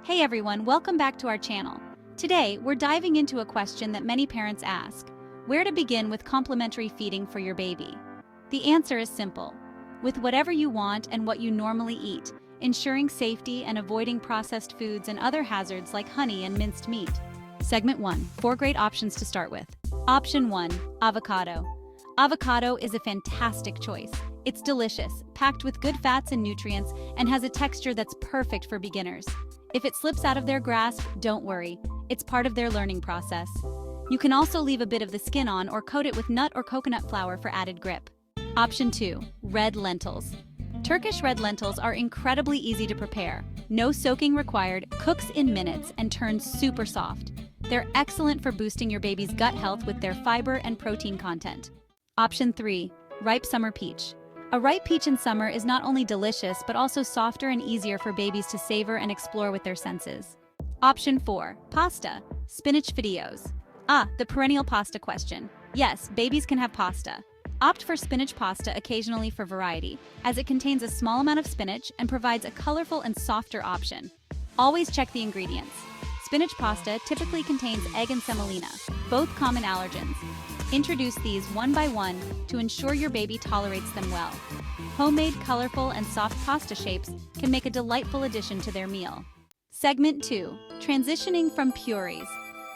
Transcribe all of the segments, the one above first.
Hey everyone, welcome back to our channel. Today, we're diving into a question that many parents ask: where to begin with complementary feeding for your baby? The answer is simple: with whatever you want and what you normally eat, ensuring safety and avoiding processed foods and other hazards like honey and minced meat. Segment 1. 4 great options to start with. Option 1. Avocado. Avocado is a fantastic choice. It's delicious, packed with good fats and nutrients, and has a texture that's perfect for beginners. If it slips out of their grasp, don't worry. It's part of their learning process. You can also leave a bit of the skin on or coat it with nut or coconut flour for added grip. Option 2. Red lentils. Turkish red lentils are incredibly easy to prepare. No soaking required, cooks in minutes, and turns super soft. They're excellent for boosting your baby's gut health with their fiber and protein content. Option 3. Ripe summer peach. A ripe peach in summer is not only delicious, but also softer and easier for babies to savor and explore with their senses. Option 4. Pasta. Spinach videos. The perennial pasta question. Yes, babies can have pasta. Opt for spinach pasta occasionally for variety, as it contains a small amount of spinach and provides a colorful and softer option. Always check the ingredients. Spinach pasta typically contains egg and semolina, both common allergens. Introduce these one by one to ensure your baby tolerates them well. Homemade, colorful, and soft pasta shapes can make a delightful addition to their meal. Segment 2. Transitioning from purees.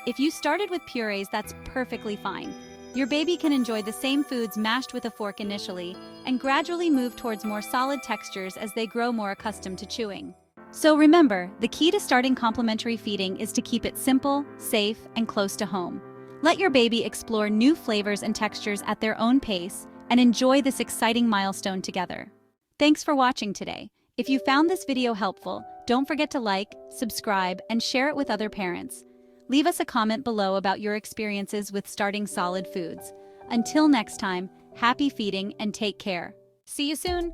If you started with purees, that's perfectly fine. Your baby can enjoy the same foods mashed with a fork initially and gradually move towards more solid textures as they grow more accustomed to chewing. So remember, the key to starting complementary feeding is to keep it simple, safe, and close to home. Let your baby explore new flavors and textures at their own pace and enjoy this exciting milestone together. Thanks for watching today. If you found this video helpful, don't forget to like, subscribe, and share it with other parents. Leave us a comment below about your experiences with starting solid foods. Until next time, happy feeding and take care. See you soon!